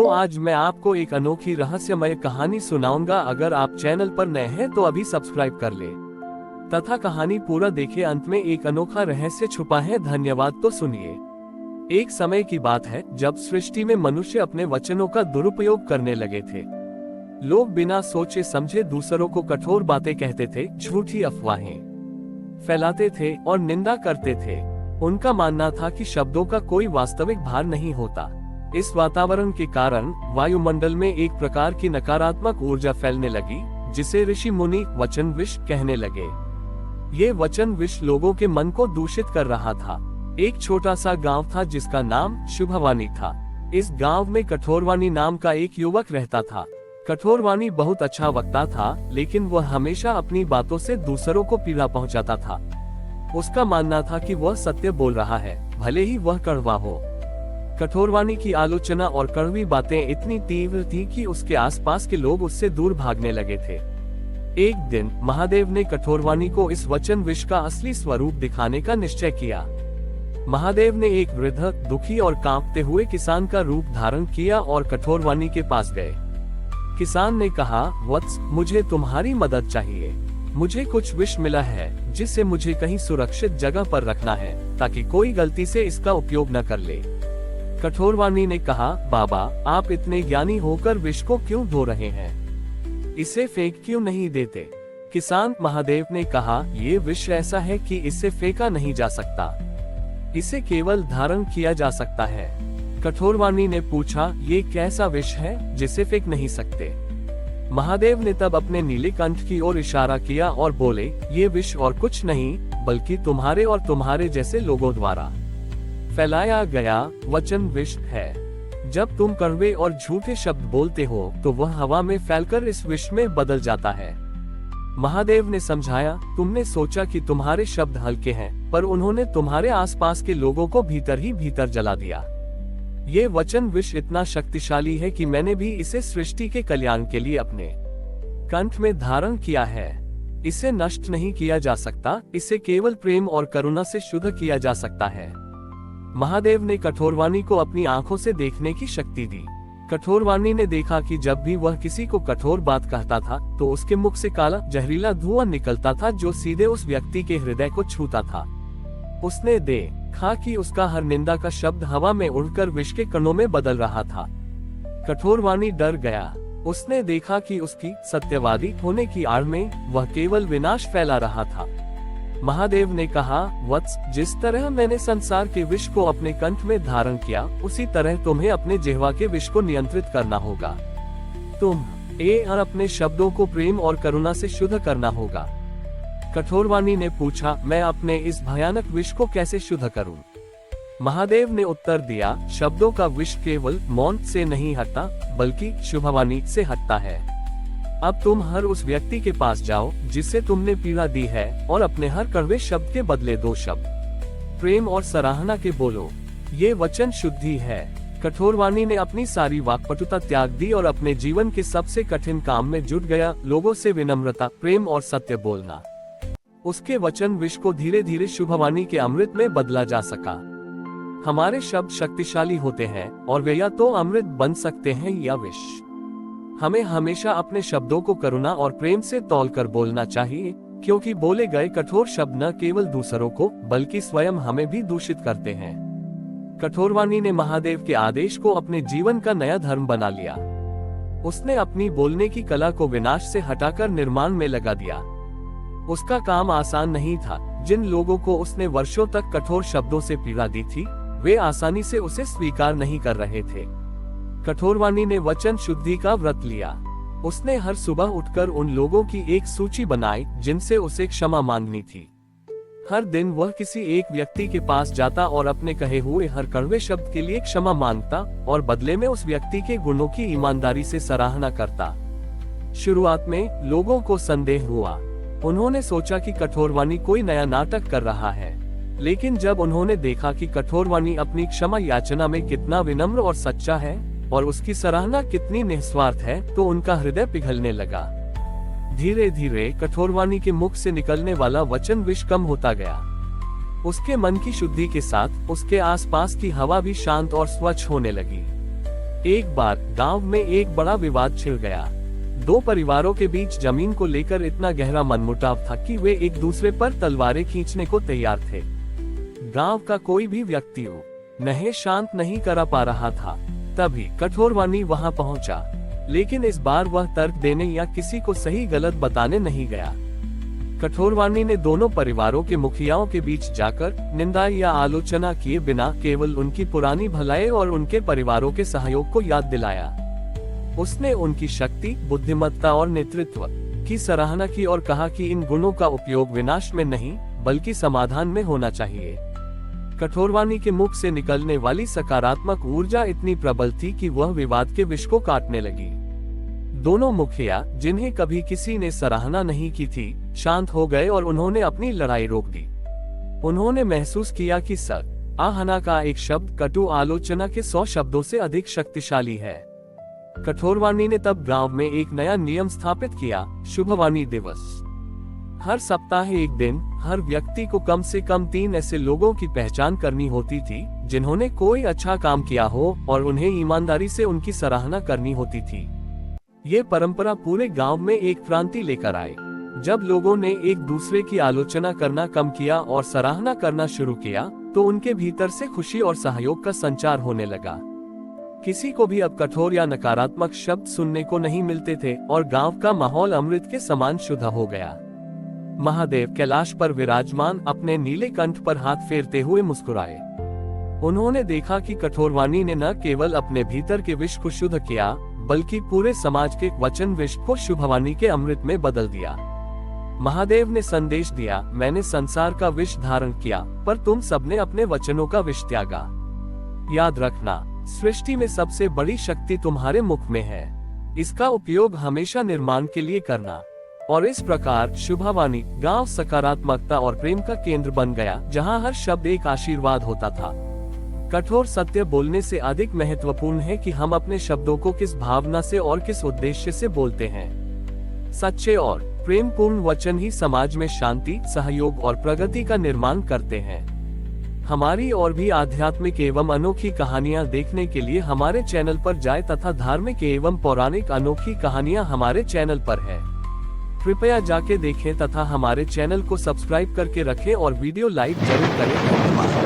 आज मैं आपको एक अनोखी रहस्यमय कहानी सुनाऊंगा। अगर आप चैनल पर नए हैं तो अभी सब्सक्राइब कर ले तथा कहानी पूरा देखें। अंत में एक अनोखा रहस्य छुपा है। धन्यवाद। तो सुनिए। एक समय की बात है जब सृष्टि में मनुष्य अपने वचनों का दुरुपयोग करने लगे थे। लोग बिना सोचे समझे दूसरों को कठोर बातें कहते थे, झूठी अफवाहें फैलाते थे और निंदा करते थे। उनका मानना था कि शब्दों का कोई वास्तविक भार नहीं होता। इस वातावरण के कारण वायुमंडल में एक प्रकार की नकारात्मक ऊर्जा फैलने लगी, जिसे ऋषि मुनि वचन विष कहने लगे। ये वचन विष लोगों के मन को दूषित कर रहा था। एक छोटा सा गांव था जिसका नाम शुभवानी था। इस गांव में कठोरवाणी नाम का एक युवक रहता था। कठोरवाणी बहुत अच्छा वक्ता था, लेकिन वह हमेशा अपनी बातों से दूसरों को पीड़ा पहुंचाता था। उसका मानना था कि वह सत्य बोल रहा है, भले ही वह कड़वा हो। कठोरवाणी की आलोचना और कड़वी बातें इतनी तीव्र थी कि उसके आसपास के लोग उससे दूर भागने लगे थे। एक दिन महादेव ने कठोरवाणी को इस वचन विष का असली स्वरूप दिखाने का निश्चय किया। महादेव ने एक वृद्ध, दुखी और कांपते हुए किसान का रूप धारण किया और कठोरवाणी के पास गए। किसान ने कहा, वत्स, मुझे तुम्हारी मदद चाहिए। मुझे कुछ विष मिला है जिसे मुझे कहीं सुरक्षित जगह पर रखना है, ताकि कोई गलती से इसका उपयोग न कर ले। कठोरवाणी ने कहा, बाबा, आप इतने ज्ञानी होकर विष को क्यों धो रहे हैं? इसे फेंक क्यों नहीं देते? किसान महादेव ने कहा, ये विष ऐसा है कि इसे फेंका नहीं जा सकता। इसे केवल धारण किया जा सकता है। कठोरवाणी ने पूछा, ये कैसा विष है जिसे फेंक नहीं सकते? महादेव ने तब अपने नीले कंठ की ओर इशारा किया और बोले, ये विष और कुछ नहीं बल्कि तुम्हारे और तुम्हारे जैसे लोगों द्वारा फैलाया गया वचन विष है। जब तुम कड़वे और झूठे शब्द बोलते हो तो वह हवा में फैलकर इस विष में बदल जाता है। महादेव ने समझाया, तुमने सोचा कि तुम्हारे शब्द हल्के हैं, पर उन्होंने तुम्हारे आसपास के लोगों को भीतर ही भीतर जला दिया। ये वचन विष इतना शक्तिशाली है कि मैंने भी इसे सृष्टि के कल्याण के लिए अपने कंठ में धारण किया है। इसे नष्ट नहीं किया जा सकता, इसे केवल प्रेम और करुणा से शुद्ध किया जा सकता है। महादेव ने कठोरवाणी को अपनी आंखों से देखने की शक्ति दी। कठोरवाणी ने देखा कि जब भी वह किसी को कठोर बात कहता था तो उसके मुख से काला जहरीला धुआं निकलता था, जो सीधे उस व्यक्ति के हृदय को छूता था। उसने देखा कि उसका हर निंदा का शब्द हवा में उड़कर विष के कणों में बदल रहा था। कठोरवाणी डर गया। उसने देखा कि उसकी सत्यवादी होने की आड़ में वह केवल विनाश फैला रहा था। महादेव ने कहा, वत्स, जिस तरह मैंने संसार के विष को अपने कंठ में धारण किया, उसी तरह तुम्हें अपने जिह्वा के विष को नियंत्रित करना होगा। और अपने शब्दों को प्रेम और करुणा से शुद्ध करना होगा। कठोरवाणी ने पूछा, मैं अपने इस भयानक विष को कैसे शुद्ध करूं? महादेव ने उत्तर दिया, शब्दों का विष केवल मौन से नहीं हटता, बल्कि शुभवाणी से हटता है। अब तुम हर उस व्यक्ति के पास जाओ जिसे तुमने पीड़ा दी है, और अपने हर कड़वे शब्द के बदले 2 शब्द प्रेम और सराहना के बोलो। ये वचन शुद्धि है। कठोरवाणी ने अपनी सारी वाक्पटुता त्याग दी और अपने जीवन के सबसे कठिन काम में जुट गया, लोगों से विनम्रता, प्रेम और सत्य बोलना। उसके वचन विष को धीरे धीरे शुभवाणी के अमृत में बदला जा सका। हमारे शब्द शक्तिशाली होते हैं और वे या तो अमृत बन सकते हैं या विष। हमें हमेशा अपने शब्दों को करुणा और प्रेम से तौलकर बोलना चाहिए, क्योंकि बोले गए कठोर शब्द न केवल दूसरों को बल्कि स्वयं हमें भी दूषित करते हैं। कठोरवाणी ने महादेव के आदेश को अपने जीवन का नया धर्म बना लिया। उसने अपनी बोलने की कला को विनाश से हटाकर निर्माण में लगा दिया। उसका काम आसान नहीं था। जिन लोगों को उसने वर्षों तक कठोर शब्दों से पीड़ा दी थी, वे आसानी से उसे स्वीकार नहीं कर रहे थे। कठोरवाणी ने वचन शुद्धि का व्रत लिया। उसने हर सुबह उठकर उन लोगों की एक सूची बनाई जिनसे उसे क्षमा मांगनी थी। हर दिन वह किसी एक व्यक्ति के पास जाता और अपने कहे हुए हर कड़वे शब्द के लिए क्षमा मांगता, और बदले में उस व्यक्ति के गुणों की ईमानदारी से सराहना करता। शुरुआत में लोगों को संदेह हुआ। उन्होंने सोचा कि कठोरवाणी कोई नया नाटक कर रहा है, लेकिन जब उन्होंने देखा कि कठोरवाणी अपनी क्षमा याचना में कितना विनम्र और सच्चा है और उसकी सराहना कितनी निस्वार्थ है, तो उनका हृदय पिघलने लगा। धीरे धीरे कठोरवाणी के मुख से निकलने वाला वचन विष कम होता गया। उसके मन की शुद्धि के साथ उसके आसपास की हवा भी शांत और स्वच्छ होने लगी। एक बार गांव में एक बड़ा विवाद छिड़ गया। दो परिवारों के बीच जमीन को लेकर इतना गहरा मनमुटाव था कि वे एक दूसरे पर तलवारें खींचने को तैयार थे। गांव का कोई भी व्यक्ति उन्हें शांत नहीं करा पा रहा था। तभी कठोरवाणी वहां पहुंचा, लेकिन इस बार वह तर्क देने या किसी को सही गलत बताने नहीं गया। कठोरवाणी ने दोनों परिवारों के मुखियाओं के बीच जाकर निंदा या आलोचना किए बिना केवल उनकी पुरानी भलाई और उनके परिवारों के सहयोग को याद दिलाया। उसने उनकी शक्ति, बुद्धिमत्ता और नेतृत्व की सराहना की और कहा कि इन गुणों का उपयोग विनाश में नहीं बल्कि समाधान में होना चाहिए। कठोरवाणी के मुख से निकलने वाली सकारात्मक ऊर्जा इतनी प्रबल थी कि वह विवाद के विष को काटने लगी। दोनों मुखिया, जिन्हें कभी किसी ने सराहना नहीं की थी, शांत हो गए और उन्होंने अपनी लड़ाई रोक दी। उन्होंने महसूस किया कि सराहना का एक शब्द कटु आलोचना के 100 शब्दों से अधिक शक्तिशाली है। कठोरवाणी ने तब गांव में एक नया नियम स्थापित किया, शुभवाणी दिवस। हर सप्ताह एक दिन हर व्यक्ति को कम से कम 3 ऐसे लोगों की पहचान करनी होती थी जिन्होंने कोई अच्छा काम किया हो और उन्हें ईमानदारी से उनकी सराहना करनी होती थी। ये परंपरा पूरे गांव में एक क्रांति लेकर आई। जब लोगों ने एक दूसरे की आलोचना करना कम किया और सराहना करना शुरू किया, तो उनके भीतर से खुशी और सहयोग का संचार होने लगा। किसी को भी अब कठोर या नकारात्मक शब्द सुनने को नहीं मिलते थे और गांव का माहौल अमृत के समान शुद्ध हो गया। महादेव कैलाश पर विराजमान अपने नीले कंठ पर हाथ फेरते हुए मुस्कुराए। उन्होंने देखा कि कठोरवाणी ने न केवल अपने भीतर के विष को शुद्ध किया, बल्कि पूरे समाज के वचन विष को शुभवाणी के अमृत में बदल दिया। महादेव ने संदेश दिया, मैंने संसार का विष धारण किया, पर तुम सबने अपने वचनों का विष त्यागा। याद रखना, सृष्टि में सबसे बड़ी शक्ति तुम्हारे मुख में है। इसका उपयोग हमेशा निर्माण के लिए करना। और इस प्रकार शुभवाणी गांव सकारात्मकता और प्रेम का केंद्र बन गया, जहां हर शब्द एक आशीर्वाद होता था। कठोर सत्य बोलने से अधिक महत्वपूर्ण है कि हम अपने शब्दों को किस भावना से और किस उद्देश्य से बोलते हैं। सच्चे और प्रेमपूर्ण वचन ही समाज में शांति, सहयोग और प्रगति का निर्माण करते हैं। हमारी और भी आध्यात्मिक एवं अनोखी कहानियां देखने के लिए हमारे चैनल पर जाएं तथा धार्मिक एवं पौराणिक अनोखी कहानियां हमारे चैनल पर है। कृपया जाके देखें तथा हमारे चैनल को सब्सक्राइब करके रखें और वीडियो लाइक जरूर करें। धन्यवाद।